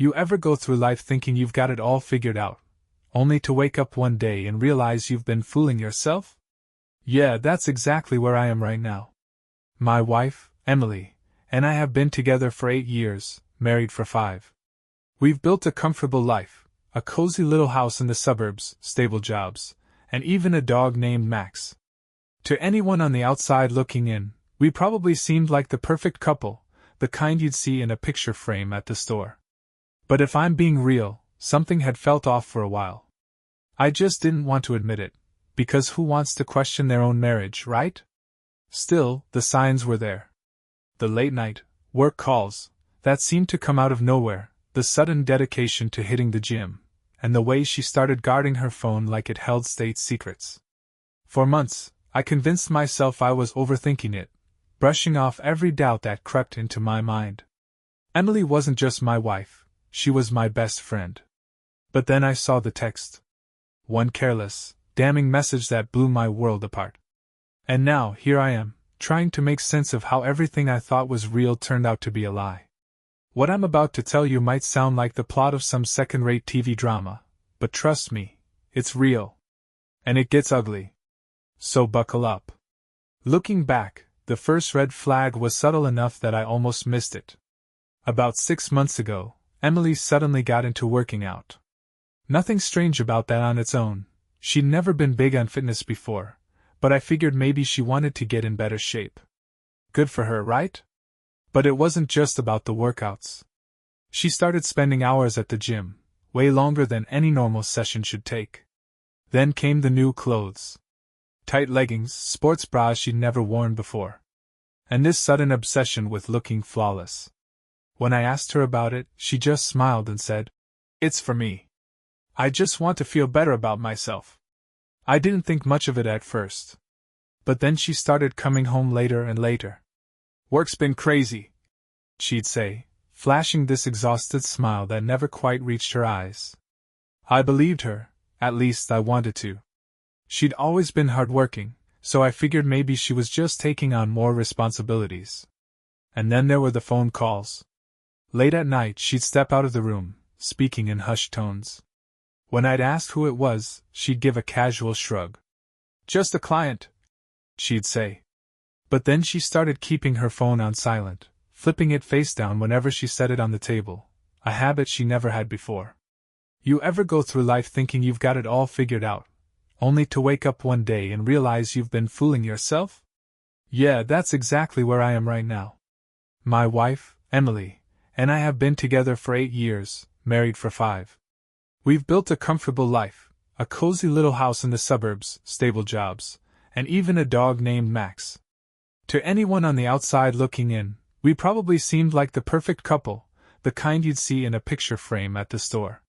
You ever go through life thinking you've got it all figured out, only to wake up one day and realize you've been fooling yourself? Yeah, that's exactly where I am right now. My wife, Emily, and I have been together for 8 years, married for 5. We've built a comfortable life, a cozy little house in the suburbs, stable jobs, and even a dog named Max. To anyone on the outside looking in, we probably seemed like the perfect couple, the kind you'd see in a picture frame at the store. But if I'm being real, something had felt off for a while. I just didn't want to admit it, because who wants to question their own marriage, right? Still, the signs were there. The late-night work calls that seemed to come out of nowhere, the sudden dedication to hitting the gym, and the way she started guarding her phone like it held state secrets. For months, I convinced myself I was overthinking it, brushing off every doubt that crept into my mind. Emily wasn't just my wife, she was my best friend. But then I saw the text. One careless, damning message that blew my world apart. And now, here I am, trying to make sense of how everything I thought was real turned out to be a lie. What I'm about to tell you might sound like the plot of some second-rate TV drama, but trust me, it's real. And it gets ugly. So buckle up. Looking back, the first red flag was subtle enough that I almost missed it. About 6 months ago, Emily suddenly got into working out. Nothing strange about that on its own. She'd never been big on fitness before, but I figured maybe she wanted to get in better shape. Good for her, right? But it wasn't just about the workouts. She started spending hours at the gym, way longer than any normal session should take. Then came the new clothes. Tight leggings, sports bras she'd never worn before. And this sudden obsession with looking flawless. When I asked her about it, she just smiled and said, "It's for me. I just want to feel better about myself." I didn't think much of it at first. But then she started coming home later and later. "Work's been crazy," she'd say, flashing this exhausted smile that never quite reached her eyes. I believed her, at least I wanted to. She'd always been hardworking, so I figured maybe she was just taking on more responsibilities. And then there were the phone calls. Late at night she'd step out of the room, speaking in hushed tones. When I'd ask who it was, she'd give a casual shrug. "Just a client," she'd say. But then she started keeping her phone on silent, flipping it face down whenever she set it on the table, a habit she never had before. You ever go through life thinking you've got it all figured out, only to wake up one day and realize you've been fooling yourself? Yeah, that's exactly where I am right now. My wife, Emily, and I have been together for 8 years, married for 5. We've built a comfortable life, a cozy little house in the suburbs, stable jobs, and even a dog named Max. To anyone on the outside looking in, we probably seemed like the perfect couple, the kind you'd see in a picture frame at the store.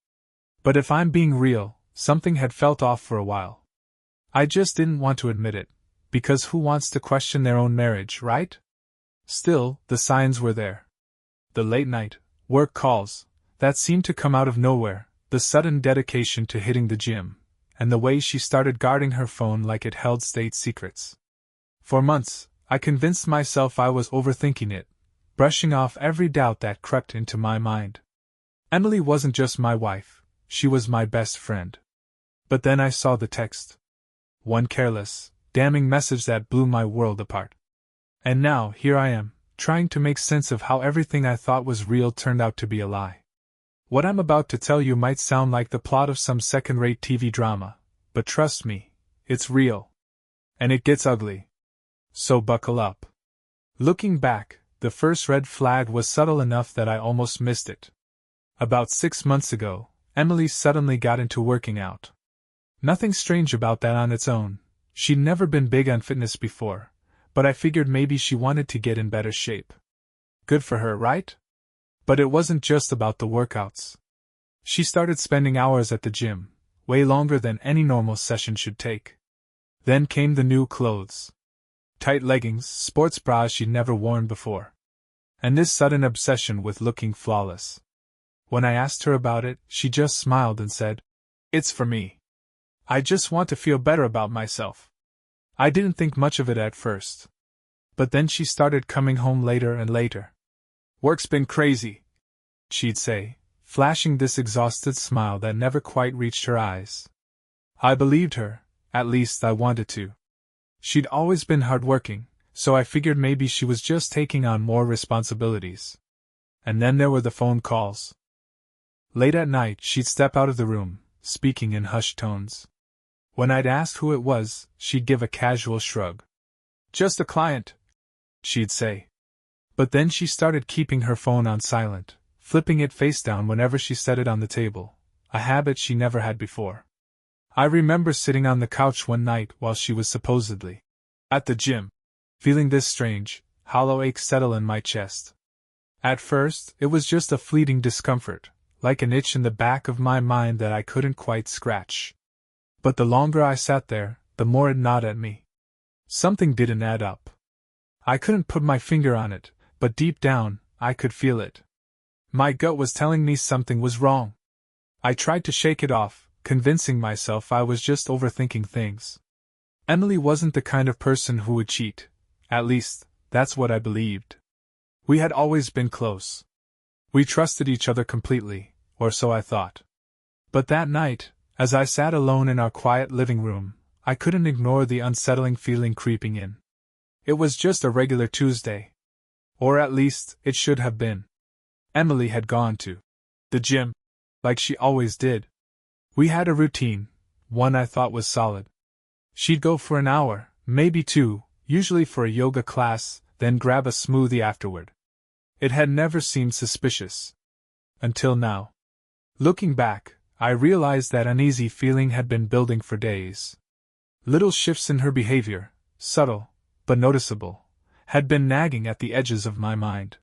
But if I'm being real, something had felt off for a while. I just didn't want to admit it, because who wants to question their own marriage, right? Still, the signs were there. The late-night work calls that seemed to come out of nowhere, the sudden dedication to hitting the gym, and the way she started guarding her phone like it held state secrets. For months, I convinced myself I was overthinking it, brushing off every doubt that crept into my mind. Emily wasn't just my wife, she was my best friend. But then I saw the text. One careless, damning message that blew my world apart. And now, here I am, trying to make sense of how everything I thought was real turned out to be a lie. What I'm about to tell you might sound like the plot of some second-rate TV drama, but trust me, it's real. And it gets ugly. So buckle up. Looking back, the first red flag was subtle enough that I almost missed it. About 6 months ago, Emily suddenly got into working out. Nothing strange about that on its own. She'd never been big on fitness before, but I figured maybe she wanted to get in better shape. Good for her, right? But it wasn't just about the workouts. She started spending hours at the gym, way longer than any normal session should take. Then came the new clothes. Tight leggings, sports bras she'd never worn before. And this sudden obsession with looking flawless. When I asked her about it, she just smiled and said, "It's for me. I just want to feel better about myself." I didn't think much of it at first. But then she started coming home later and later. "Work's been crazy," she'd say, flashing this exhausted smile that never quite reached her eyes. I believed her, at least I wanted to. She'd always been hardworking, so I figured maybe she was just taking on more responsibilities. And then there were the phone calls. Late at night, she'd step out of the room, speaking in hushed tones. When I'd ask who it was, she'd give a casual shrug. "Just a client," she'd say. But then she started keeping her phone on silent, flipping it face down whenever she set it on the table, a habit she never had before. I remember sitting on the couch one night while she was supposedly at the gym, feeling this strange, hollow ache settle in my chest. At first, it was just a fleeting discomfort, like an itch in the back of my mind that I couldn't quite scratch. But the longer I sat there, the more it gnawed at me. Something didn't add up. I couldn't put my finger on it, but deep down, I could feel it. My gut was telling me something was wrong. I tried to shake it off, convincing myself I was just overthinking things. Emily wasn't the kind of person who would cheat. At least, that's what I believed. We had always been close. We trusted each other completely, or so I thought. But that night, as I sat alone in our quiet living room, I couldn't ignore the unsettling feeling creeping in. It was just a regular Tuesday. Or at least, it should have been. Emily had gone to the gym, like she always did. We had a routine, one I thought was solid. She'd go for an hour, maybe 2, usually for a yoga class, then grab a smoothie afterward. It had never seemed suspicious. Until now. Looking back, I realized that uneasy feeling had been building for days. Little shifts in her behavior, subtle, but noticeable, had been nagging at the edges of my mind.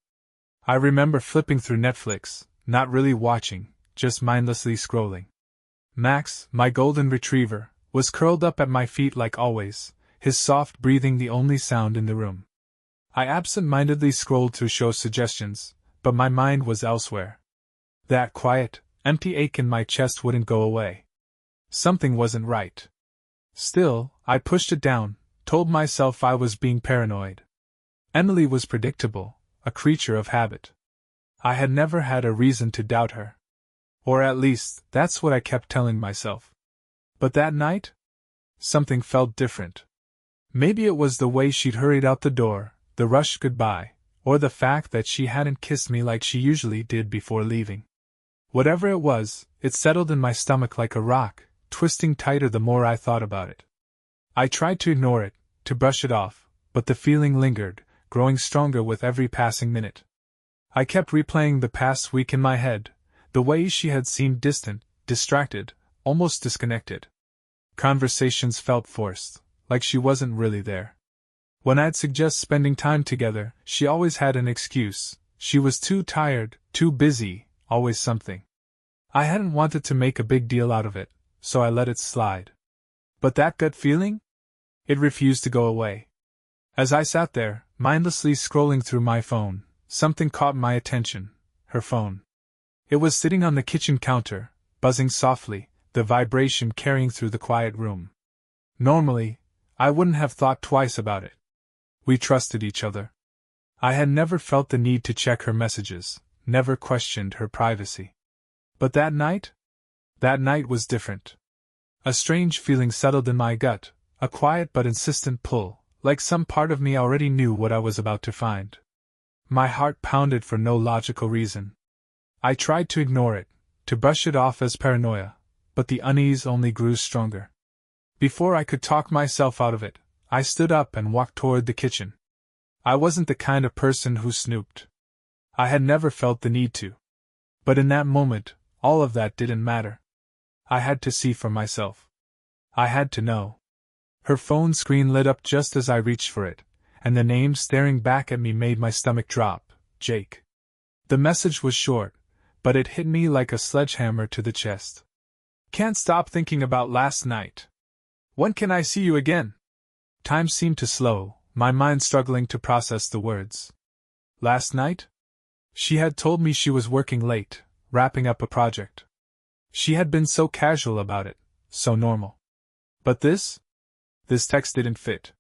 I remember flipping through Netflix, not really watching, just mindlessly scrolling. Max, my golden retriever, was curled up at my feet like always, his soft breathing the only sound in the room. I absent-mindedly scrolled through show suggestions, but my mind was elsewhere. That quiet, empty ache in my chest wouldn't go away. Something wasn't right. Still, I pushed it down, told myself I was being paranoid. Emily was predictable, a creature of habit. I had never had a reason to doubt her. Or at least, that's what I kept telling myself. But that night? Something felt different. Maybe it was the way she'd hurried out the door, the rushed goodbye, or the fact that she hadn't kissed me like she usually did before leaving. Whatever it was, it settled in my stomach like a rock, twisting tighter the more I thought about it. I tried to ignore it, to brush it off, but the feeling lingered, growing stronger with every passing minute. I kept replaying the past week in my head, the way she had seemed distant, distracted, almost disconnected. Conversations felt forced, like she wasn't really there. When I'd suggest spending time together, she always had an excuse. She was too tired, too busy, always something. I hadn't wanted to make a big deal out of it, so I let it slide. But that gut feeling? It refused to go away. As I sat there, mindlessly scrolling through my phone, something caught my attention, her phone. It was sitting on the kitchen counter, buzzing softly, the vibration carrying through the quiet room. Normally, I wouldn't have thought twice about it. We trusted each other. I had never felt the need to check her messages, never questioned her privacy. But that night? That night was different. A strange feeling settled in my gut, a quiet but insistent pull, like some part of me already knew what I was about to find. My heart pounded for no logical reason. I tried to ignore it, to brush it off as paranoia, but the unease only grew stronger. Before I could talk myself out of it, I stood up and walked toward the kitchen. I wasn't the kind of person who snooped. I had never felt the need to. But in that moment, all of that didn't matter. I had to see for myself. I had to know. Her phone screen lit up just as I reached for it, and the name staring back at me made my stomach drop, Jake. The message was short, but it hit me like a sledgehammer to the chest. Can't stop thinking about last night. When can I see you again? Time seemed to slow, my mind struggling to process the words. Last night? She had told me she was working late, wrapping up a project. She had been so casual about it, so normal. But this text didn't fit.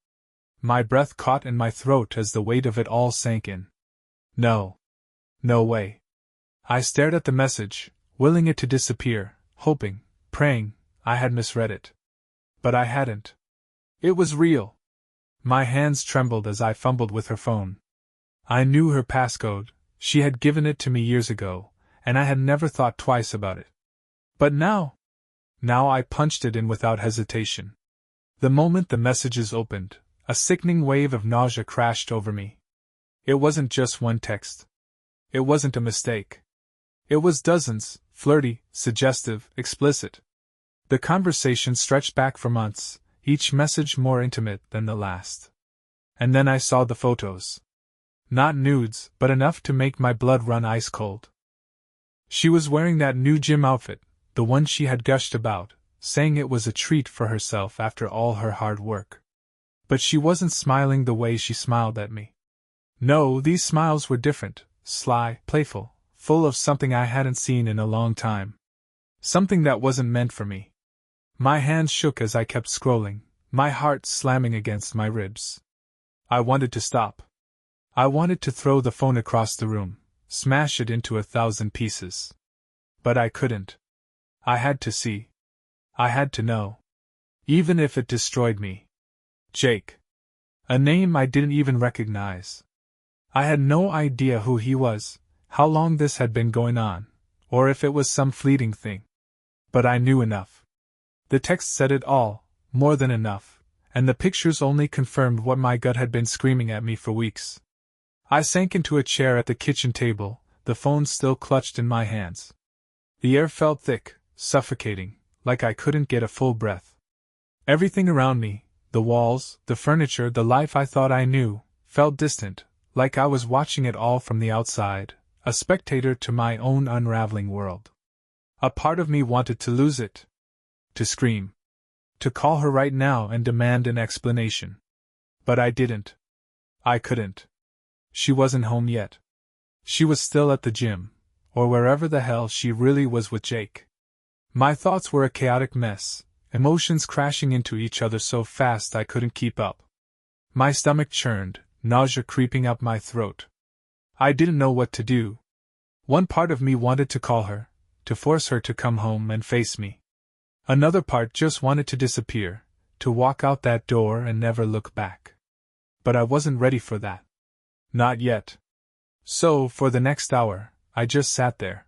My breath caught in my throat as the weight of it all sank in. No. No way. I stared at the message, willing it to disappear, hoping, praying, I had misread it. But I hadn't. It was real. My hands trembled as I fumbled with her phone. I knew her passcode, she had given it to me years ago, and I had never thought twice about it. But now I punched it in without hesitation. The moment the messages opened, a sickening wave of nausea crashed over me. It wasn't just one text. It wasn't a mistake. It was dozens, flirty, suggestive, explicit. The conversation stretched back for months, each message more intimate than the last. And then I saw the photos. Not nudes, but enough to make my blood run ice cold. She was wearing that new gym outfit, the one she had gushed about, saying it was a treat for herself after all her hard work. But she wasn't smiling the way she smiled at me. No, these smiles were different, sly, playful, full of something I hadn't seen in a long time. Something that wasn't meant for me. My hands shook as I kept scrolling, my heart slamming against my ribs. I wanted to stop. I wanted to throw the phone across the room, smash it into 1,000 pieces. But I couldn't. I had to see. I had to know. Even if it destroyed me. Jake. A name I didn't even recognize. I had no idea who he was, how long this had been going on, or if it was some fleeting thing. But I knew enough. The text said it all, more than enough, and the pictures only confirmed what my gut had been screaming at me for weeks. I sank into a chair at the kitchen table, the phone still clutched in my hands. The air felt thick, suffocating, like I couldn't get a full breath. Everything around me, the walls, the furniture, the life I thought I knew, felt distant, like I was watching it all from the outside, a spectator to my own unraveling world. A part of me wanted to lose it. To scream. To call her right now and demand an explanation. But I didn't. I couldn't. She wasn't home yet. She was still at the gym, or wherever the hell she really was with Jake. My thoughts were a chaotic mess, emotions crashing into each other so fast I couldn't keep up. My stomach churned, nausea creeping up my throat. I didn't know what to do. One part of me wanted to call her, to force her to come home and face me. Another part just wanted to disappear, to walk out that door and never look back. But I wasn't ready for that. Not yet. So, for the next hour, I just sat there.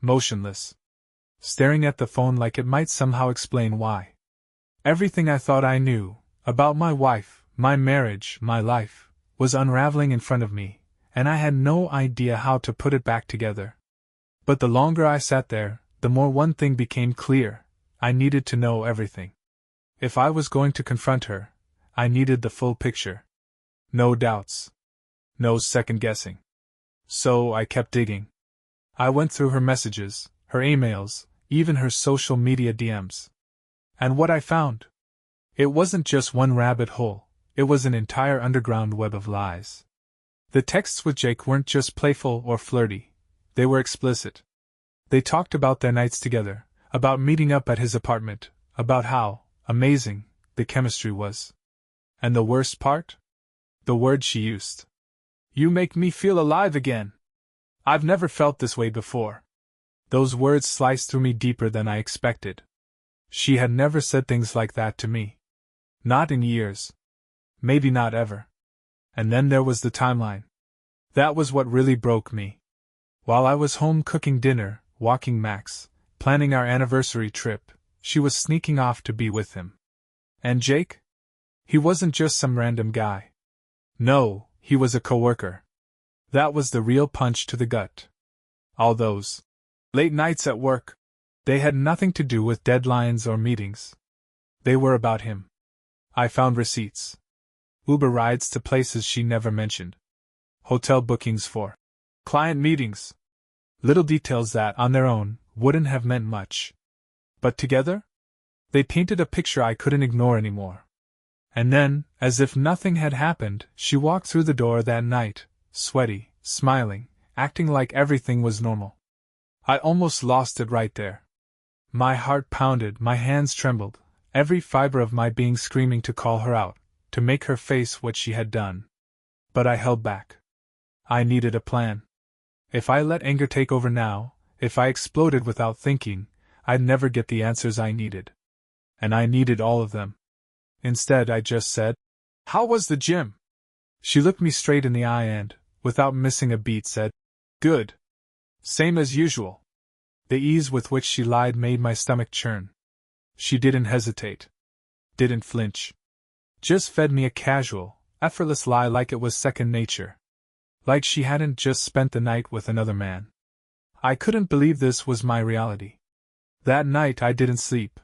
Motionless. Staring at the phone like it might somehow explain why. Everything I thought I knew, about my wife, my marriage, my life, was unraveling in front of me, and I had no idea how to put it back together. But the longer I sat there, the more one thing became clear. I needed to know everything. If I was going to confront her, I needed the full picture. No doubts. No second-guessing. So I kept digging. I went through her messages, her emails, even her social media DMs. And what I found? It wasn't just one rabbit hole, it was an entire underground web of lies. The texts with Jake weren't just playful or flirty, they were explicit. They talked about their nights together, about meeting up at his apartment, about how amazing the chemistry was. And the worst part? The word she used. You make me feel alive again. I've never felt this way before. Those words sliced through me deeper than I expected. She had never said things like that to me. Not in years. Maybe not ever. And then there was the timeline. That was what really broke me. While I was home cooking dinner, walking Max, planning our anniversary trip, she was sneaking off to be with him. And Jake? He wasn't just some random guy. No, he was a coworker. That was the real punch to the gut. All those late nights at work, they had nothing to do with deadlines or meetings. They were about him. I found receipts. Uber rides to places she never mentioned. Hotel bookings for client meetings. Little details that, on their own, wouldn't have meant much. But together? They painted a picture I couldn't ignore anymore. And then, as if nothing had happened, she walked through the door that night, sweaty, smiling, acting like everything was normal. I almost lost it right there. My heart pounded, my hands trembled, every fiber of my being screaming to call her out, to make her face what she had done. But I held back. I needed a plan. If I let anger take over now, If I exploded without thinking, I'd never get the answers I needed. And I needed all of them. Instead, I just said, "How was the gym?" She looked me straight in the eye and, without missing a beat, said, "Good. Same as usual." The ease with which she lied made my stomach churn. She didn't hesitate. Didn't flinch. Just fed me a casual, effortless lie like it was second nature. Like she hadn't just spent the night with another man. I couldn't believe this was my reality. That night I didn't sleep.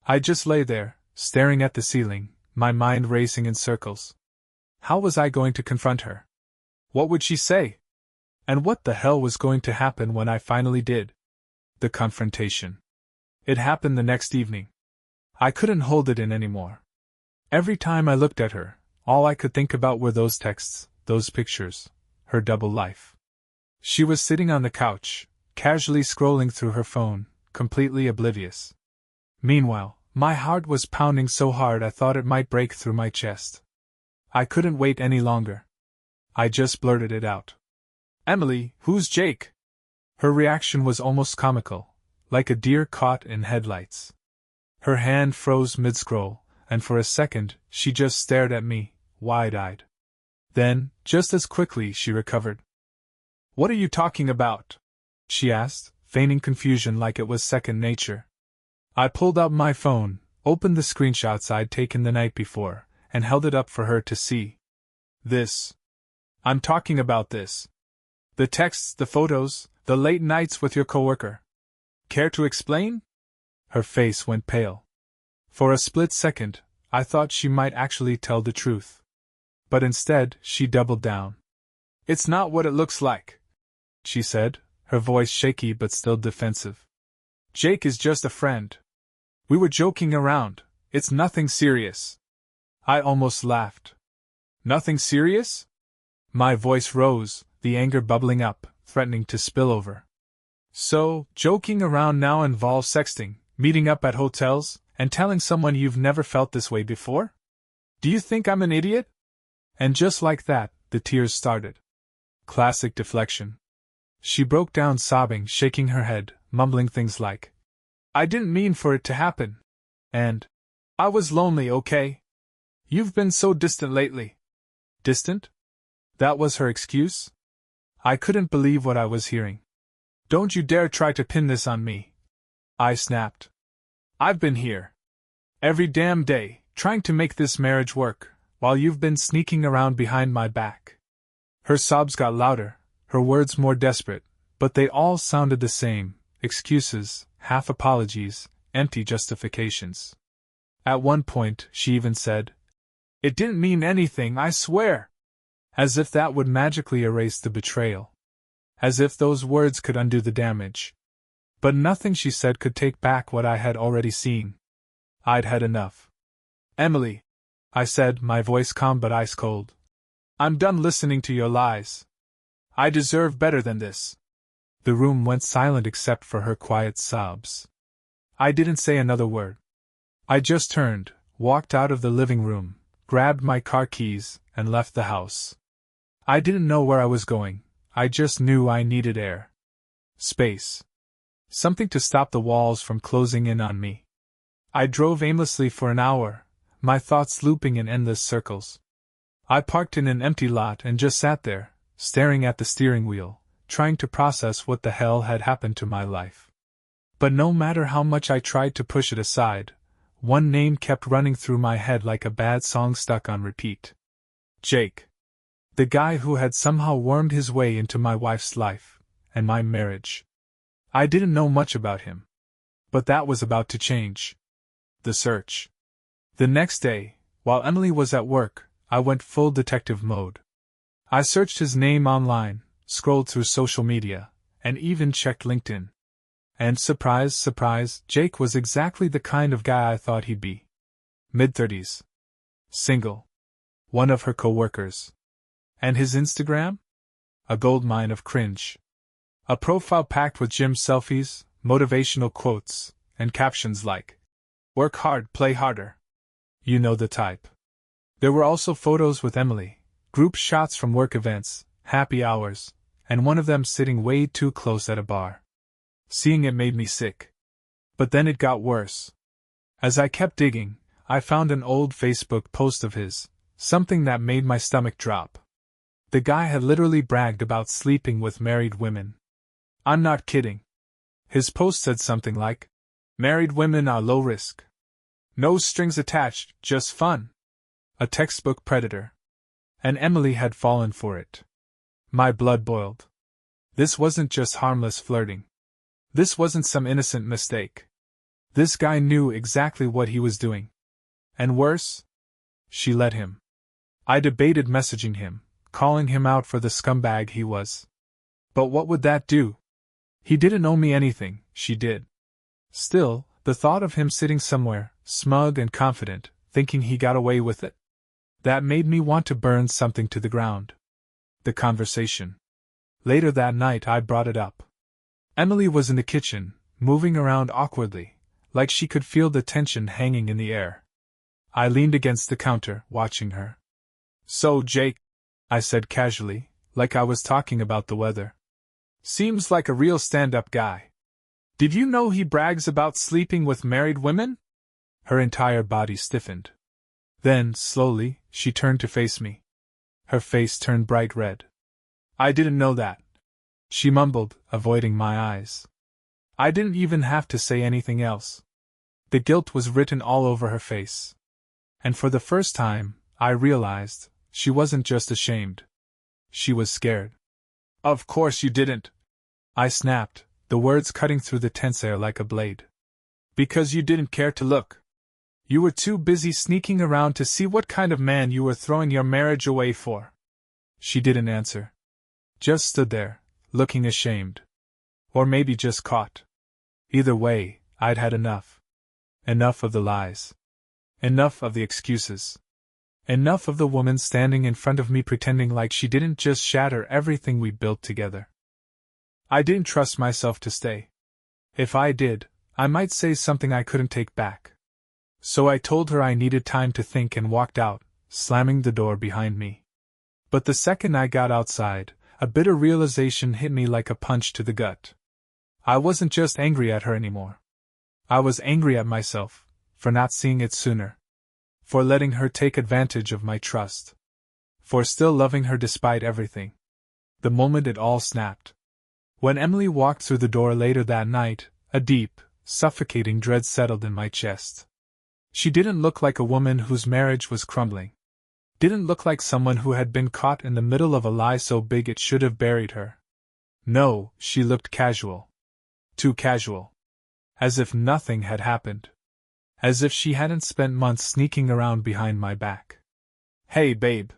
I just lay there, staring at the ceiling, my mind racing in circles. How was I going to confront her? What would she say? And what the hell was going to happen when I finally did? The confrontation. It happened the next evening. I couldn't hold it in anymore. Every time I looked at her, all I could think about were those texts, those pictures, her double life. She was sitting on the couch, casually scrolling through her phone, completely oblivious. Meanwhile, my heart was pounding so hard I thought it might break through my chest. I couldn't wait any longer. I just blurted it out. "Emily, who's Jake?" Her reaction was almost comical, like a deer caught in headlights. Her hand froze mid-scroll, and for a second, she just stared at me, wide-eyed. Then, just as quickly, she recovered. "What are you talking about?" she asked, feigning confusion like it was second nature. I pulled out my phone, opened the screenshots I'd taken the night before, and held it up for her to see. "This. I'm talking about this. The texts, the photos, the late nights with your coworker. Care to explain?" Her face went pale. For a split second, I thought she might actually tell the truth. But instead, she doubled down. "It's not what it looks like," she said, her voice shaky but still defensive. "Jake is just a friend. We were joking around, it's nothing serious." I almost laughed. "Nothing serious?" My voice rose, the anger bubbling up, threatening to spill over. "So, joking around now involves sexting, meeting up at hotels, and telling someone you've never felt this way before? Do you think I'm an idiot?" And just like that, the tears started. Classic deflection. She broke down sobbing, shaking her head, mumbling things like, "I didn't mean for it to happen," and, "I was lonely, okay? You've been so distant lately." Distant? That was her excuse? I couldn't believe what I was hearing. "Don't you dare try to pin this on me," I snapped. "I've been here every damn day, trying to make this marriage work, while you've been sneaking around behind my back." Her sobs got louder, her words more desperate, but they all sounded the same: excuses, half apologies, empty justifications. At one point, she even said, "It didn't mean anything, I swear." As if that would magically erase the betrayal. As if those words could undo the damage. But nothing she said could take back what I had already seen. I'd had enough. "Emily," I said, my voice calm but ice cold. "I'm done listening to your lies. I deserve better than this." The room went silent except for her quiet sobs. I didn't say another word. I just turned, walked out of the living room, grabbed my car keys, and left the house. I didn't know where I was going, I just knew I needed air. Space. Something to stop the walls from closing in on me. I drove aimlessly for an hour, my thoughts looping in endless circles. I parked in an empty lot and just sat there, staring at the steering wheel, trying to process what the hell had happened to my life. But no matter how much I tried to push it aside, one name kept running through my head like a bad song stuck on repeat. Jake. The guy who had somehow wormed his way into my wife's life, and my marriage. I didn't know much about him. But that was about to change. The search. The next day, while Emily was at work, I went full detective mode. I searched his name online, scrolled through social media, and even checked LinkedIn. And surprise, surprise, Jake was exactly the kind of guy I thought he'd be. Mid-30s. Single. One of her co-workers. And his Instagram? A goldmine of cringe. A profile packed with gym selfies, motivational quotes, and captions like, "Work hard, play harder." You know the type. There were also photos with Emily, group shots from work events, happy hours, and one of them sitting way too close at a bar. Seeing it made me sick. But then it got worse. As I kept digging, I found an old Facebook post of his, something that made my stomach drop. The guy had literally bragged about sleeping with married women. I'm not kidding. His post said something like, "Married women are low risk. No strings attached, just fun." A textbook predator. And Emily had fallen for it. My blood boiled. This wasn't just harmless flirting. This wasn't some innocent mistake. This guy knew exactly what he was doing. And worse? She let him. I debated messaging him, calling him out for the scumbag he was. But what would that do? He didn't owe me anything, she did. Still, the thought of him sitting somewhere, smug and confident, thinking he got away with it, that made me want to burn something to the ground. The conversation. Later that night I brought it up. Emily was in the kitchen, moving around awkwardly, like she could feel the tension hanging in the air. I leaned against the counter, watching her. "So, Jake," I said casually, like I was talking about the weather. "Seems like a real stand-up guy. Did you know he brags about sleeping with married women?" Her entire body stiffened. Then, slowly, she turned to face me. Her face turned bright red. "I didn't know that," she mumbled, avoiding my eyes. I didn't even have to say anything else. The guilt was written all over her face. And for the first time, I realized, she wasn't just ashamed. She was scared. "Of course you didn't," I snapped, the words cutting through the tense air like a blade. "Because you didn't care to look. You were too busy sneaking around to see what kind of man you were throwing your marriage away for." She didn't answer. Just stood there, looking ashamed. Or maybe just caught. Either way, I'd had enough. Enough of the lies. Enough of the excuses. Enough of the woman standing in front of me pretending like she didn't just shatter everything we built together. I didn't trust myself to stay. If I did, I might say something I couldn't take back. So I told her I needed time to think and walked out, slamming the door behind me. But the second I got outside, a bitter realization hit me like a punch to the gut. I wasn't just angry at her anymore. I was angry at myself, for not seeing it sooner. For letting her take advantage of my trust. For still loving her despite everything. The moment it all snapped. When Emily walked through the door later that night, a deep, suffocating dread settled in my chest. She didn't look like a woman whose marriage was crumbling. Didn't look like someone who had been caught in the middle of a lie so big it should have buried her. No, she looked casual. Too casual. As if nothing had happened. As if she hadn't spent months sneaking around behind my back. "Hey, babe.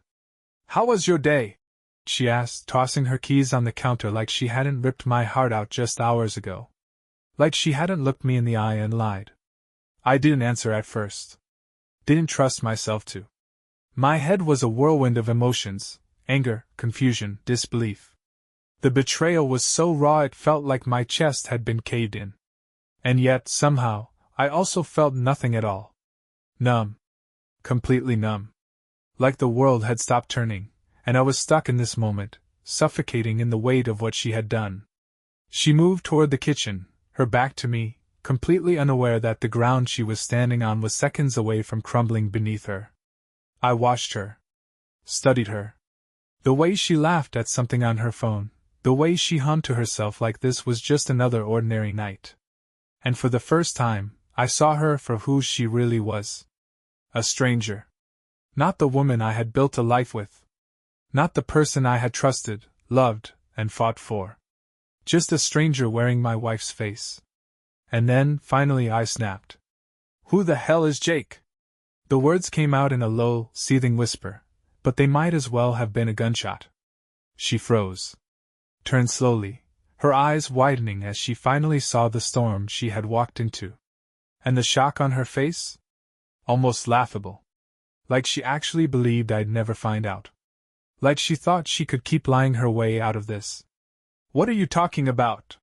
How was your day?" she asked, tossing her keys on the counter like she hadn't ripped my heart out just hours ago. Like she hadn't looked me in the eye and lied. I didn't answer at first. Didn't trust myself to. My head was a whirlwind of emotions, anger, confusion, disbelief. The betrayal was so raw it felt like my chest had been caved in. And yet, somehow, I also felt nothing at all. Numb. Completely numb. Like the world had stopped turning, and I was stuck in this moment, suffocating in the weight of what she had done. She moved toward the kitchen, her back to me, completely unaware that the ground she was standing on was seconds away from crumbling beneath her. I watched her. Studied her. The way she laughed at something on her phone, the way she hummed to herself like this was just another ordinary night. And for the first time, I saw her for who she really was. A stranger. Not the woman I had built a life with. Not the person I had trusted, loved, and fought for. Just a stranger wearing my wife's face. And then, finally I snapped. "Who the hell is Jake?" The words came out in a low, seething whisper, but they might as well have been a gunshot. She froze. Turned slowly, her eyes widening as she finally saw the storm she had walked into. And the shock on her face? Almost laughable. Like she actually believed I'd never find out. Like she thought she could keep lying her way out of this. "What are you talking about?"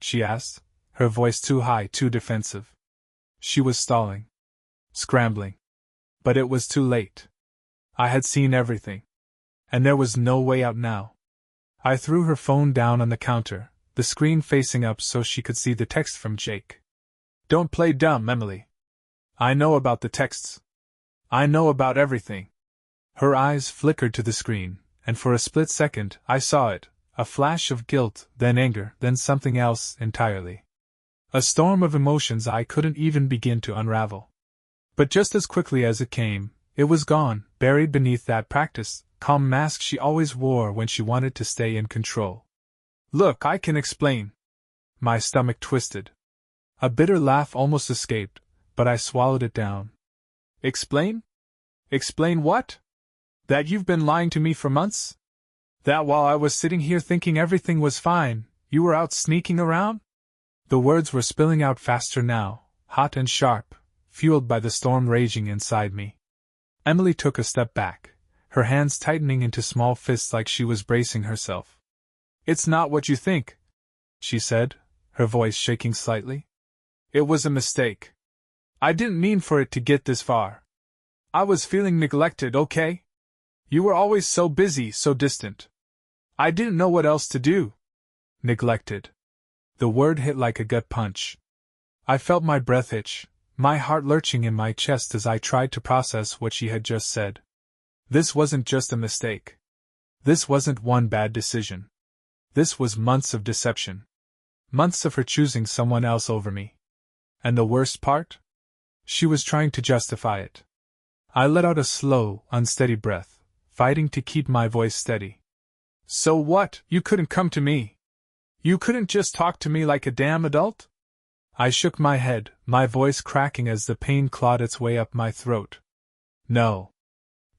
she asked, her voice too high, too defensive. She was stalling. Scrambling. But it was too late. I had seen everything. And there was no way out now. I threw her phone down on the counter, the screen facing up so she could see the text from Jake. "Don't play dumb, Emily. I know about the texts. I know about everything." Her eyes flickered to the screen, and for a split second I saw it, a flash of guilt, then anger, then something else entirely. A storm of emotions I couldn't even begin to unravel. But just as quickly as it came, it was gone, buried beneath that practiced, calm mask she always wore when she wanted to stay in control. "Look, I can explain." My stomach twisted. A bitter laugh almost escaped, but I swallowed it down. "Explain? Explain what? That you've been lying to me for months? That while I was sitting here thinking everything was fine, you were out sneaking around?" The words were spilling out faster now, hot and sharp, fueled by the storm raging inside me. Emily took a step back, her hands tightening into small fists like she was bracing herself. "It's not what you think," she said, her voice shaking slightly. "It was a mistake. I didn't mean for it to get this far. I was feeling neglected, okay? You were always so busy, so distant. I didn't know what else to do." Neglected. The word hit like a gut punch. I felt my breath hitch, my heart lurching in my chest as I tried to process what she had just said. This wasn't just a mistake. This wasn't one bad decision. This was months of deception. Months of her choosing someone else over me. And the worst part? She was trying to justify it. I let out a slow, unsteady breath, fighting to keep my voice steady. "So what? You couldn't come to me? You couldn't just talk to me like a damn adult?" I shook my head, my voice cracking as the pain clawed its way up my throat. "No.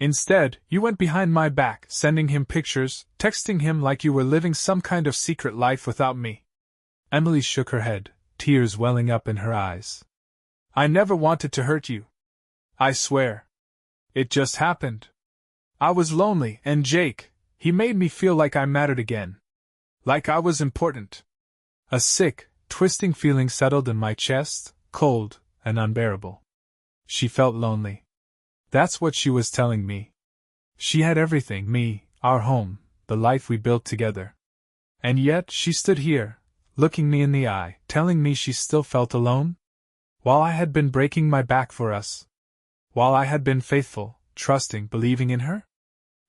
Instead, you went behind my back, sending him pictures, texting him like you were living some kind of secret life without me." Emily shook her head, tears welling up in her eyes. "I never wanted to hurt you. I swear. It just happened. I was lonely, and Jake, he made me feel like I mattered again. Like I was important." A sick, twisting feeling settled in my chest, cold and unbearable. She felt lonely. That's what she was telling me. She had everything, me, our home, the life we built together. And yet she stood here, looking me in the eye, telling me she still felt alone? While I had been breaking my back for us. While I had been faithful, trusting, believing in her?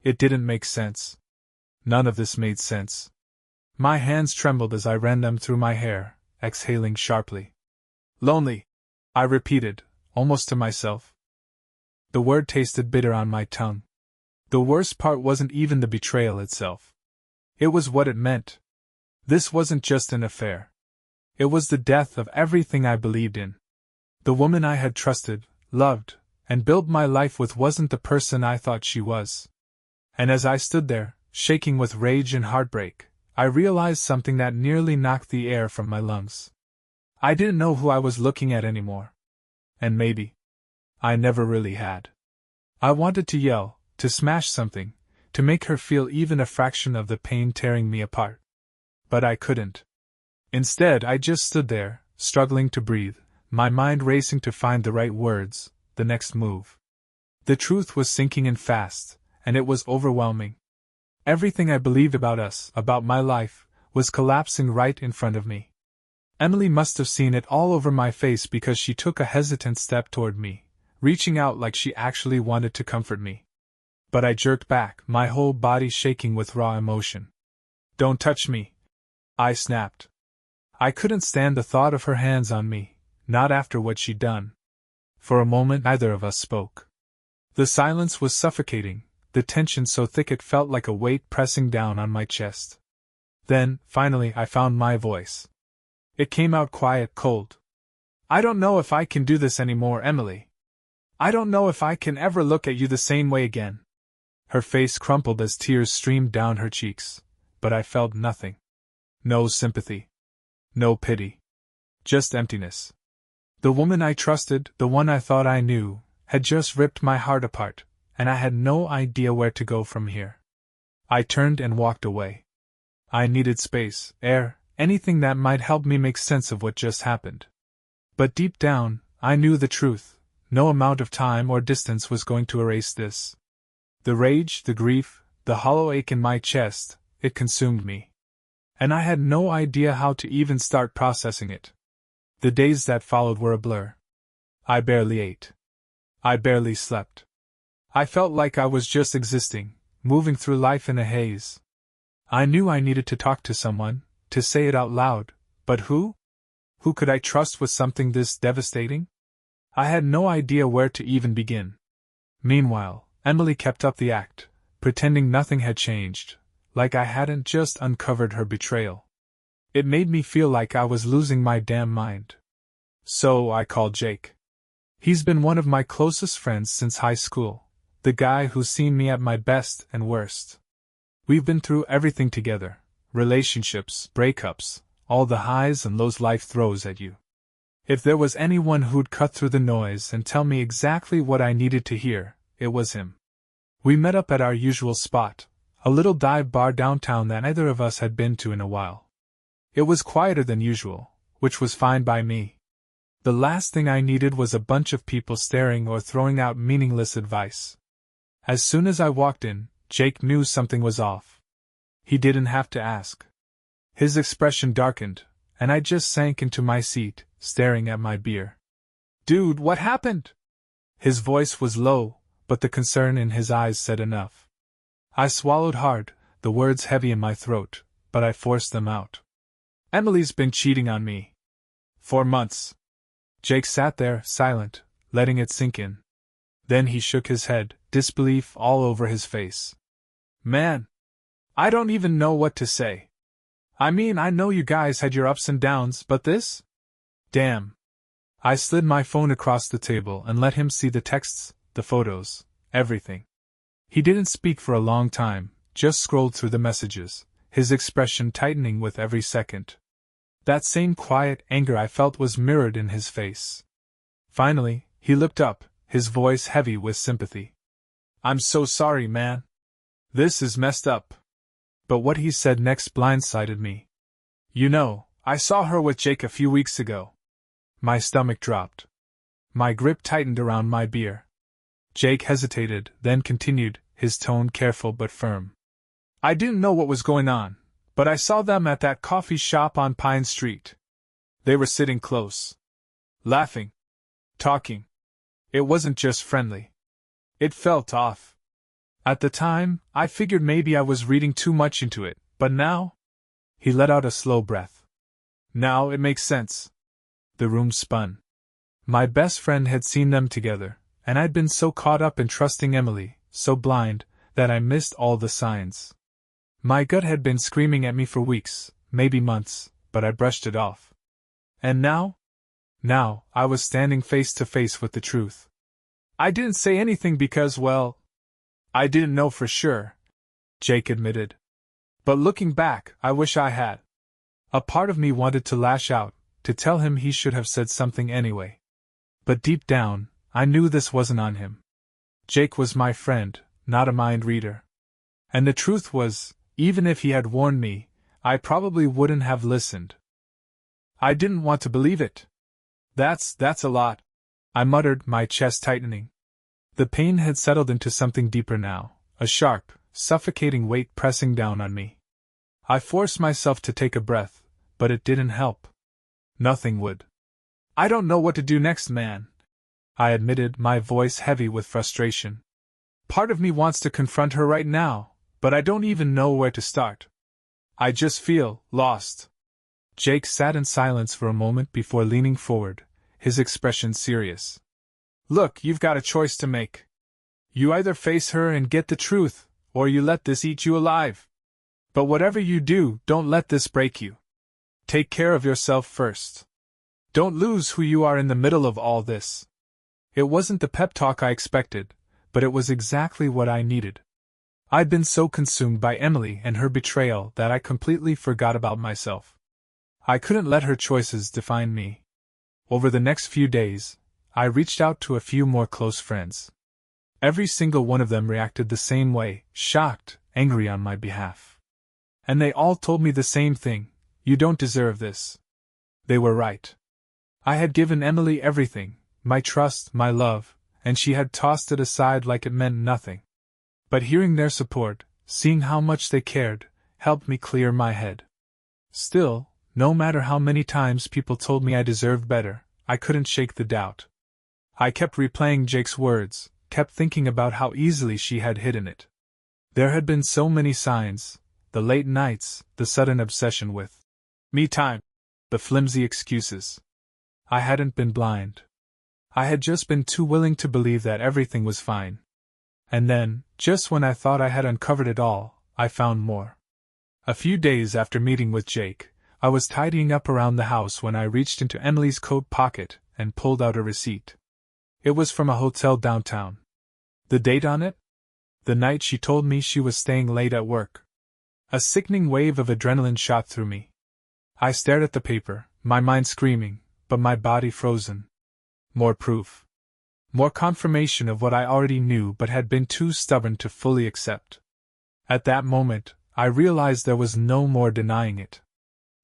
It didn't make sense. None of this made sense. My hands trembled as I ran them through my hair, exhaling sharply. "Lonely," I repeated, almost to myself. The word tasted bitter on my tongue. The worst part wasn't even the betrayal itself. It was what it meant. This wasn't just an affair. It was the death of everything I believed in. The woman I had trusted, loved, and built my life with wasn't the person I thought she was. And as I stood there, shaking with rage and heartbreak, I realized something that nearly knocked the air from my lungs. I didn't know who I was looking at anymore. And maybe I never really had. I wanted to yell, to smash something, to make her feel even a fraction of the pain tearing me apart. But I couldn't. Instead, I just stood there, struggling to breathe, my mind racing to find the right words, the next move. The truth was sinking in fast, and it was overwhelming. Everything I believed about us, about my life, was collapsing right in front of me. Emily must have seen it all over my face because she took a hesitant step toward me, reaching out like she actually wanted to comfort me. But I jerked back, my whole body shaking with raw emotion. "Don't touch me," I snapped. I couldn't stand the thought of her hands on me, not after what she'd done. For a moment neither of us spoke. The silence was suffocating, the tension so thick it felt like a weight pressing down on my chest. Then, finally, I found my voice. It came out quiet, cold. "I don't know if I can do this anymore, Emily. I don't know if I can ever look at you the same way again." Her face crumpled as tears streamed down her cheeks, but I felt nothing. No sympathy. No pity. Just emptiness. The woman I trusted, the one I thought I knew, had just ripped my heart apart, and I had no idea where to go from here. I turned and walked away. I needed space, air, anything that might help me make sense of what just happened. But deep down, I knew the truth. No amount of time or distance was going to erase this. The rage, the grief, the hollow ache in my chest, it consumed me. and I had no idea how to even start processing it. The days that followed were a blur. I barely ate. I barely slept. I felt like I was just existing, moving through life in a haze. I knew I needed to talk to someone, to say it out loud, but who? Who could I trust with something this devastating? I had no idea where to even begin. Meanwhile, Emily kept up the act, pretending nothing had changed, like I hadn't just uncovered her betrayal. It made me feel like I was losing my damn mind. So I called Jake. He's been one of my closest friends since high school, the guy who's seen me at my best and worst. We've been through everything together, relationships, breakups, all the highs and lows life throws at you. If there was anyone who'd cut through the noise and tell me exactly what I needed to hear, it was him. We met up at our usual spot, a little dive bar downtown that neither of us had been to in a while. It was quieter than usual, which was fine by me. The last thing I needed was a bunch of people staring or throwing out meaningless advice. As soon as I walked in, Jake knew something was off. He didn't have to ask. His expression darkened, and I just sank into my seat, staring at my beer. "Dude, what happened?" His voice was low, but the concern in his eyes said enough. I swallowed hard, the words heavy in my throat, but I forced them out. "Emily's been cheating on me. For months." Jake sat there, silent, letting it sink in. Then he shook his head, disbelief all over his face. "Man, I don't even know what to say. I mean, I know you guys had your ups and downs, but this? Damn." I slid my phone across the table and let him see the texts, the photos, everything. He didn't speak for a long time, just scrolled through the messages, his expression tightening with every second. That same quiet anger I felt was mirrored in his face. Finally, he looked up, his voice heavy with sympathy. "I'm so sorry, man. This is messed up." But what he said next blindsided me. "You know, I saw her with Jake a few weeks ago." My stomach dropped. My grip tightened around my beer. Jake hesitated, then continued, his tone careful but firm. "I didn't know what was going on, but I saw them at that coffee shop on Pine Street. They were sitting close. Laughing. Talking. It wasn't just friendly. It felt off. At the time, I figured maybe I was reading too much into it, but now?" He let out a slow breath. "Now it makes sense." The room spun. My best friend had seen them together, and I'd been so caught up in trusting Emily, so blind, that I missed all the signs. My gut had been screaming at me for weeks, maybe months, but I brushed it off. And now? Now, I was standing face to face with the truth. "I didn't say anything because, well, I didn't know for sure," Jake admitted. "But looking back, I wish I had." A part of me wanted to lash out, to tell him he should have said something anyway. But deep down, I knew this wasn't on him. Jake was my friend, not a mind reader. And the truth was, even if he had warned me, I probably wouldn't have listened. I didn't want to believe it. That's a lot," I muttered, my chest tightening. The pain had settled into something deeper now, a sharp, suffocating weight pressing down on me. I forced myself to take a breath, but it didn't help. Nothing would. "I don't know what to do next, man," I admitted, my voice heavy with frustration. "Part of me wants to confront her right now, but I don't even know where to start. I just feel lost." Jake sat in silence for a moment before leaning forward, his expression serious. "Look, you've got a choice to make. You either face her and get the truth, or you let this eat you alive. But whatever you do, don't let this break you. Take care of yourself first. Don't lose who you are in the middle of all this." It wasn't the pep talk I expected, but it was exactly what I needed. I'd been so consumed by Emily and her betrayal that I completely forgot about myself. I couldn't let her choices define me. Over the next few days, I reached out to a few more close friends. Every single one of them reacted the same way, shocked, angry on my behalf. And they all told me the same thing: "You don't deserve this." They were right. I had given Emily everything, my trust, my love, and she had tossed it aside like it meant nothing. But hearing their support, seeing how much they cared, helped me clear my head. Still, no matter how many times people told me I deserved better, I couldn't shake the doubt. I kept replaying Jake's words, kept thinking about how easily she had hidden it. There had been so many signs, the late nights, the sudden obsession with me time, the flimsy excuses. I hadn't been blind. I had just been too willing to believe that everything was fine. And then, just when I thought I had uncovered it all, I found more. A few days after meeting with Jake, I was tidying up around the house when I reached into Emily's coat pocket and pulled out a receipt. It was from a hotel downtown. The date on it? The night she told me she was staying late at work. A sickening wave of adrenaline shot through me. I stared at the paper, my mind screaming, but my body frozen. More proof. More confirmation of what I already knew but had been too stubborn to fully accept. At that moment, I realized there was no more denying it.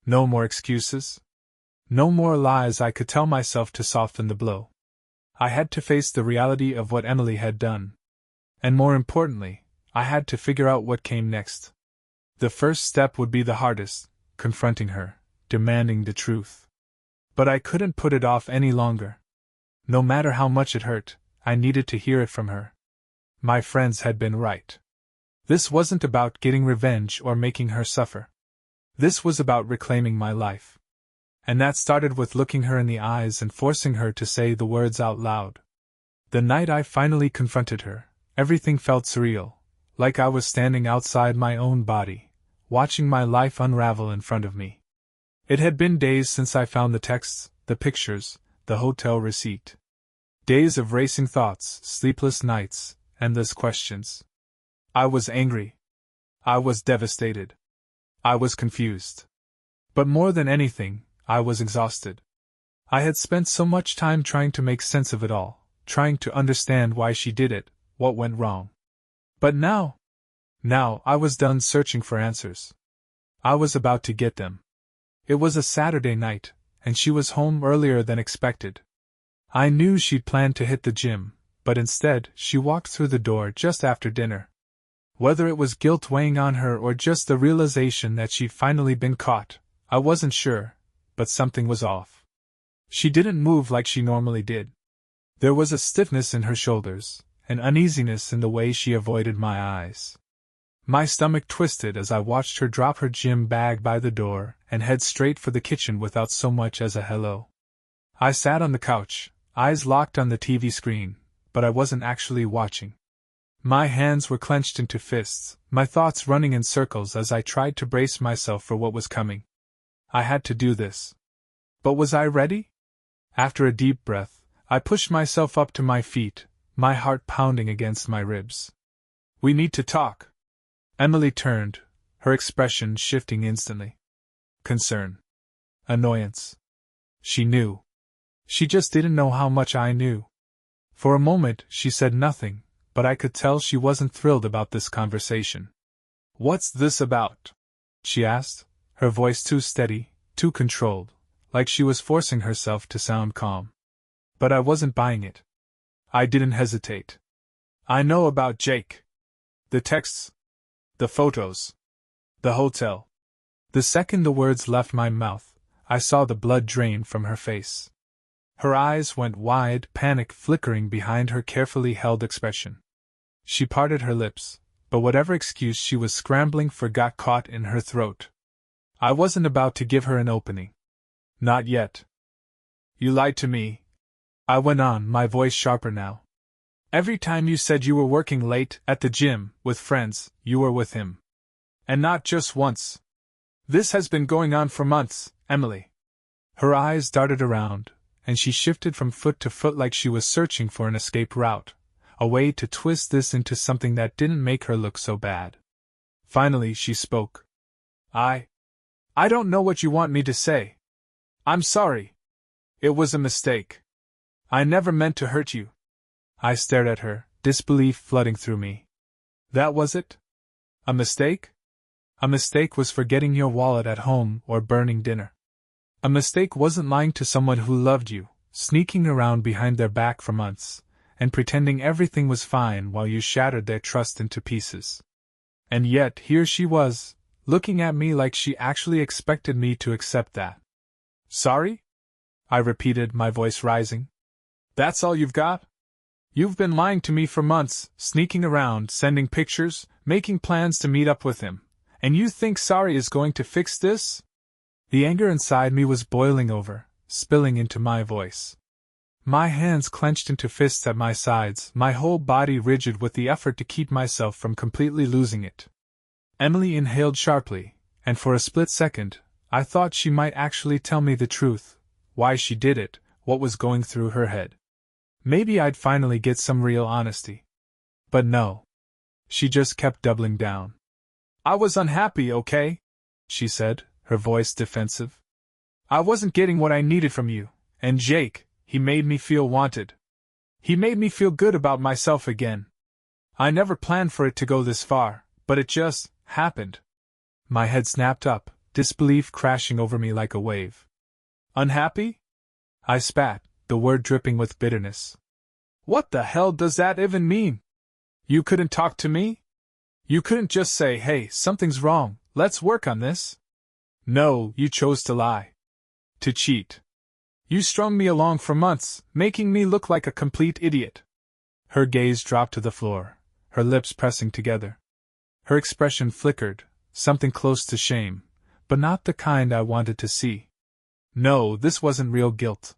No more excuses. No more lies I could tell myself to soften the blow. I had to face the reality of what Emily had done. And more importantly, I had to figure out what came next. The first step would be the hardest, confronting her, demanding the truth. But I couldn't put it off any longer. No matter how much it hurt, I needed to hear it from her. My friends had been right. This wasn't about getting revenge or making her suffer. This was about reclaiming my life. And that started with looking her in the eyes and forcing her to say the words out loud. The night I finally confronted her, everything felt surreal, like I was standing outside my own body, watching my life unravel in front of me. It had been days since I found the texts, the pictures, the hotel receipt. Days of racing thoughts, sleepless nights, endless questions. I was angry. I was devastated. I was confused. But more than anything, I was exhausted. I had spent so much time trying to make sense of it all, trying to understand why she did it, what went wrong. But now I was done searching for answers. I was about to get them. It was a Saturday night, and she was home earlier than expected. I knew she'd planned to hit the gym, but instead she walked through the door just after dinner. Whether it was guilt weighing on her or just the realization that she'd finally been caught, I wasn't sure, but something was off. She didn't move like she normally did. There was a stiffness in her shoulders, an uneasiness in the way she avoided my eyes. My stomach twisted as I watched her drop her gym bag by the door and head straight for the kitchen without so much as a hello. I sat on the couch, eyes locked on the TV screen, but I wasn't actually watching. My hands were clenched into fists, my thoughts running in circles as I tried to brace myself for what was coming. I had to do this. But was I ready? After a deep breath, I pushed myself up to my feet, my heart pounding against my ribs. "We need to talk." Emily turned, her expression shifting instantly. Concern. Annoyance. She knew. She just didn't know how much I knew. For a moment she said nothing, but I could tell she wasn't thrilled about this conversation. "What's this about?" she asked, her voice too steady, too controlled, like she was forcing herself to sound calm. But I wasn't buying it. I didn't hesitate. "I know about Jake. The texts. The photos. The hotel." The second the words left my mouth, I saw the blood drain from her face. Her eyes went wide, panic flickering behind her carefully held expression. She parted her lips, but whatever excuse she was scrambling for got caught in her throat. I wasn't about to give her an opening. Not yet. "You lied to me," I went on, my voice sharper now. "Every time you said you were working late at the gym with friends, you were with him. And not just once. This has been going on for months, Emily." Her eyes darted around, and she shifted from foot to foot like she was searching for an escape route, a way to twist this into something that didn't make her look so bad. Finally she spoke. I don't know what you want me to say. I'm sorry. It was a mistake. I never meant to hurt you." I stared at her, disbelief flooding through me. "That was it? A mistake?" "A mistake was forgetting your wallet at home or burning dinner. A mistake wasn't lying to someone who loved you, sneaking around behind their back for months, and pretending everything was fine while you shattered their trust into pieces. And yet here she was, looking at me like she actually expected me to accept that. Sorry? I repeated, my voice rising. That's all you've got? You've been lying to me for months, sneaking around, sending pictures, making plans to meet up with him, and you think sorry is going to fix this? The anger inside me was boiling over, spilling into my voice. My hands clenched into fists at my sides, my whole body rigid with the effort to keep myself from completely losing it. Emily inhaled sharply, and for a split second, I thought she might actually tell me the truth, why she did it, what was going through her head. Maybe I'd finally get some real honesty. But no. She just kept doubling down. I was unhappy, okay? She said, her voice defensive. I wasn't getting what I needed from you, and Jake, he made me feel wanted. He made me feel good about myself again. I never planned for it to go this far, but it just happened. My head snapped up, disbelief crashing over me like a wave. Unhappy? I spat, the word dripping with bitterness. What the hell does that even mean? You couldn't talk to me? You couldn't just say, hey, something's wrong, let's work on this? No, you chose to lie. To cheat. You strung me along for months, making me look like a complete idiot. Her gaze dropped to the floor, her lips pressing together. Her expression flickered, something close to shame, but not the kind I wanted to see. No, this wasn't real guilt.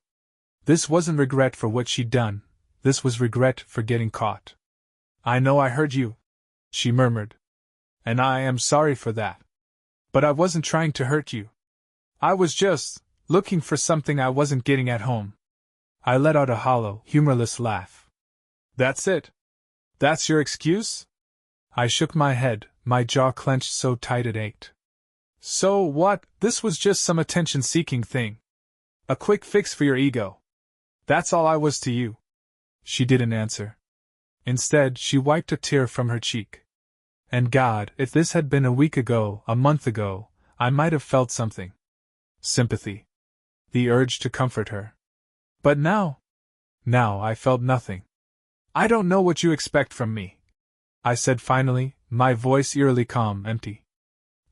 This wasn't regret for what she'd done, this was regret for getting caught. I know I hurt you, she murmured. And I am sorry for that. But I wasn't trying to hurt you. I was just looking for something I wasn't getting at home. I let out a hollow, humorless laugh. That's it? That's your excuse? I shook my head, my jaw clenched so tight it ached. So what? This was just some attention-seeking thing. A quick fix for your ego. That's all I was to you. She didn't answer. Instead, she wiped a tear from her cheek. And God, if this had been a week ago, a month ago, I might have felt something. Sympathy. The urge to comfort her. But now I felt nothing. I don't know what you expect from me, I said finally, my voice eerily calm, empty.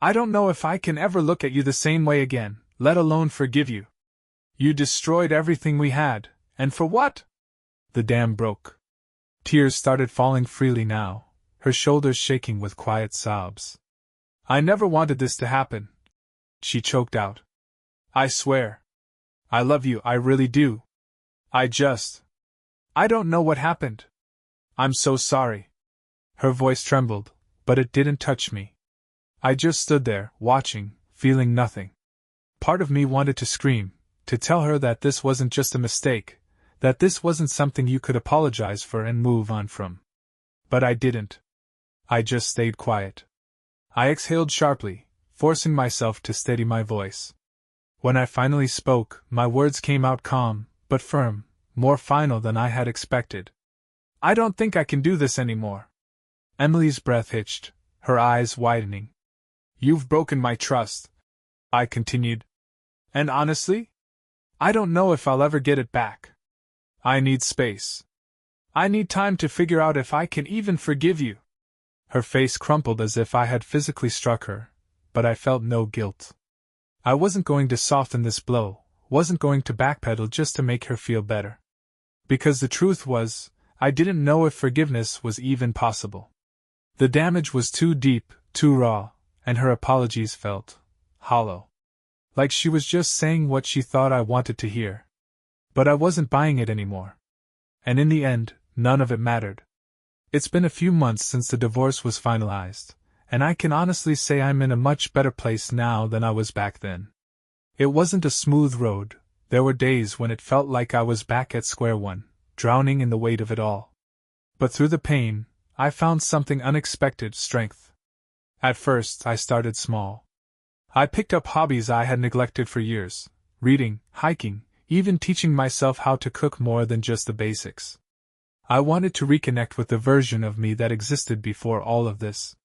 I don't know if I can ever look at you the same way again, let alone forgive you. You destroyed everything we had, and for what? The dam broke. Tears started falling freely now, her shoulders shaking with quiet sobs. I never wanted this to happen, she choked out. I swear. I love you, I really do. I don't know what happened. I'm so sorry. Her voice trembled, but it didn't touch me. I just stood there, watching, feeling nothing. Part of me wanted to scream, to tell her that this wasn't just a mistake, that this wasn't something you could apologize for and move on from. But I didn't. I just stayed quiet. I exhaled sharply, forcing myself to steady my voice. When I finally spoke, my words came out calm, but firm, more final than I had expected. I don't think I can do this anymore. Emily's breath hitched, her eyes widening. You've broken my trust, I continued. And honestly, I don't know if I'll ever get it back. I need space. I need time to figure out if I can even forgive you. Her face crumpled as if I had physically struck her, but I felt no guilt. I wasn't going to soften this blow, wasn't going to backpedal just to make her feel better. Because the truth was, I didn't know if forgiveness was even possible. The damage was too deep, too raw, and her apologies felt hollow. Like she was just saying what she thought I wanted to hear. But I wasn't buying it anymore. And in the end, none of it mattered. It's been a few months since the divorce was finalized, and I can honestly say I'm in a much better place now than I was back then. It wasn't a smooth road, there were days when it felt like I was back at square one, drowning in the weight of it all. But through the pain, I found something unexpected: strength. At first, I started small. I picked up hobbies I had neglected for years, reading, hiking, even teaching myself how to cook more than just the basics. I wanted to reconnect with the version of me that existed before all of this.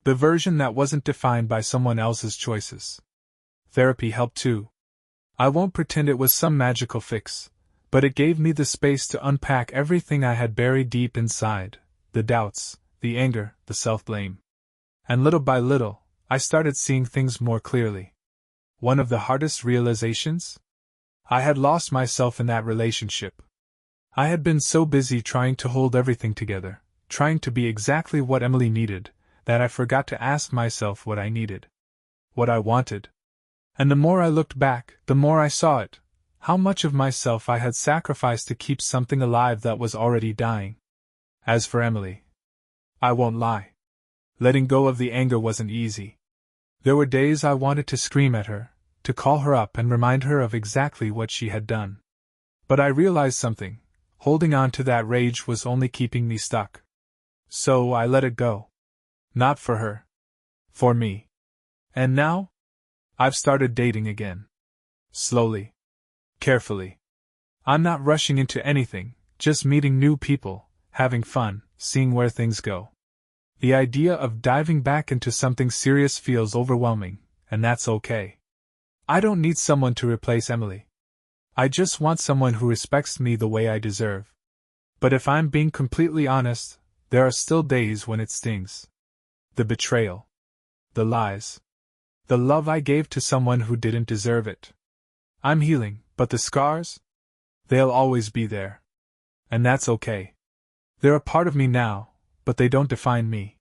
The version that wasn't defined by someone else's choices. Therapy helped too. I won't pretend it was some magical fix, but it gave me the space to unpack everything I had buried deep inside, the doubts, the anger, the self-blame. And little by little, I started seeing things more clearly. One of the hardest realizations? I had lost myself in that relationship. I had been so busy trying to hold everything together, trying to be exactly what Emily needed, that I forgot to ask myself what I needed. What I wanted. And the more I looked back, the more I saw it. How much of myself I had sacrificed to keep something alive that was already dying. As for Emily, I won't lie. Letting go of the anger wasn't easy. There were days I wanted to scream at her, to call her up and remind her of exactly what she had done. But I realized something. Holding on to that rage was only keeping me stuck. So I let it go. Not for her. For me. And now? I've started dating again. Slowly. Carefully. I'm not rushing into anything, just meeting new people, having fun, seeing where things go. The idea of diving back into something serious feels overwhelming, and that's okay. I don't need someone to replace Emily. I just want someone who respects me the way I deserve. But if I'm being completely honest, there are still days when it stings. The betrayal. The lies. The love I gave to someone who didn't deserve it. I'm healing, but the scars? They'll always be there. And that's okay. They're a part of me now, but they don't define me.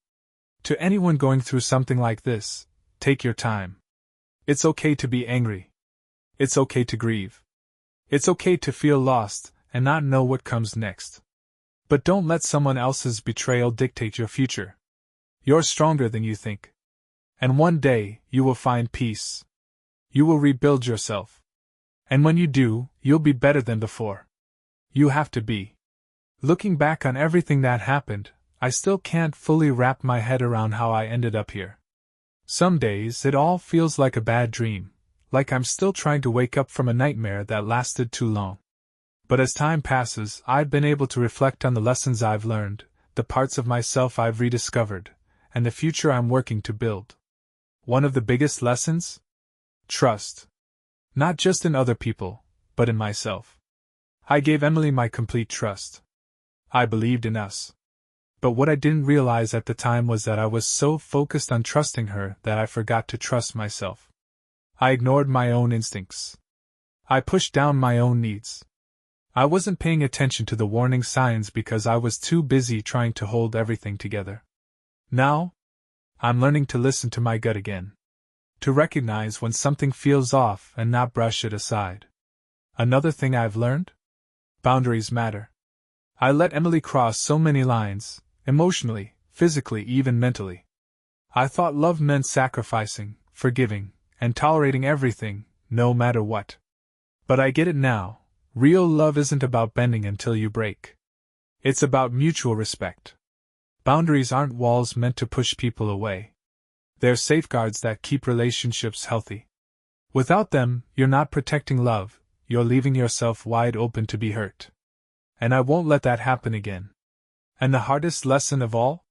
To anyone going through something like this, take your time. It's okay to be angry. It's okay to grieve. It's okay to feel lost and not know what comes next. But don't let someone else's betrayal dictate your future. You're stronger than you think. And one day, you will find peace. You will rebuild yourself. And when you do, you'll be better than before. You have to be. Looking back on everything that happened, I still can't fully wrap my head around how I ended up here. Some days it all feels like a bad dream, like I'm still trying to wake up from a nightmare that lasted too long. But as time passes, I've been able to reflect on the lessons I've learned, the parts of myself I've rediscovered, and the future I'm working to build. One of the biggest lessons? Trust. Not just in other people, but in myself. I gave Emily my complete trust. I believed in us. But what I didn't realize at the time was that I was so focused on trusting her that I forgot to trust myself. I ignored my own instincts. I pushed down my own needs. I wasn't paying attention to the warning signs because I was too busy trying to hold everything together. Now, I'm learning to listen to my gut again. To recognize when something feels off and not brush it aside. Another thing I've learned? Boundaries matter. I let Emily cross so many lines, emotionally, physically, even mentally. I thought love meant sacrificing, forgiving, and tolerating everything, no matter what. But I get it now. Real love isn't about bending until you break. It's about mutual respect. Boundaries aren't walls meant to push people away. They're safeguards that keep relationships healthy. Without them, you're not protecting love, you're leaving yourself wide open to be hurt. And I won't let that happen again. And the hardest lesson of all?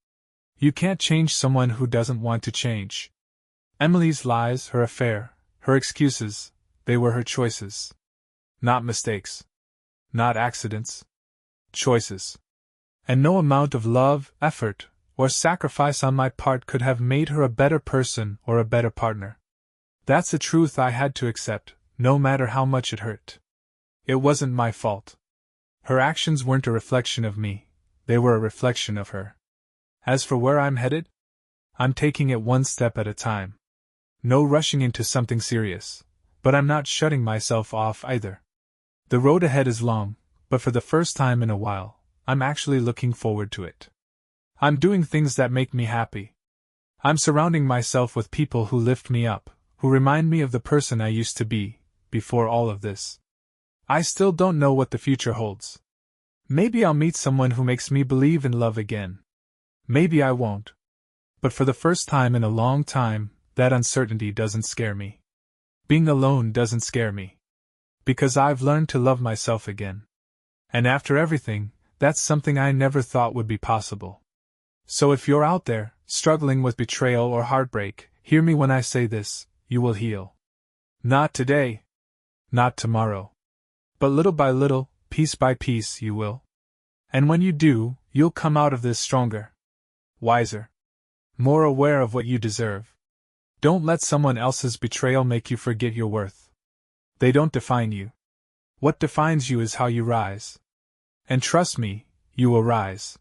You can't change someone who doesn't want to change. Emily's lies, her affair, her excuses, they were her choices. Not mistakes. Not accidents. Choices. And no amount of love, effort, or sacrifice on my part could have made her a better person or a better partner. That's a truth I had to accept, no matter how much it hurt. It wasn't my fault. Her actions weren't a reflection of me, they were a reflection of her. As for where I'm headed? I'm taking it one step at a time. No rushing into something serious, but I'm not shutting myself off either. The road ahead is long, but for the first time in a while, I'm actually looking forward to it. I'm doing things that make me happy. I'm surrounding myself with people who lift me up, who remind me of the person I used to be, before all of this. I still don't know what the future holds. Maybe I'll meet someone who makes me believe in love again. Maybe I won't. But for the first time in a long time, that uncertainty doesn't scare me. Being alone doesn't scare me. Because I've learned to love myself again. And after everything, that's something I never thought would be possible. So if you're out there, struggling with betrayal or heartbreak, hear me when I say this, you will heal. Not today. Not tomorrow. But little by little, piece by piece, you will. And when you do, you'll come out of this stronger. Wiser. More aware of what you deserve. Don't let someone else's betrayal make you forget your worth. They don't define you. What defines you is how you rise. And trust me, you will rise.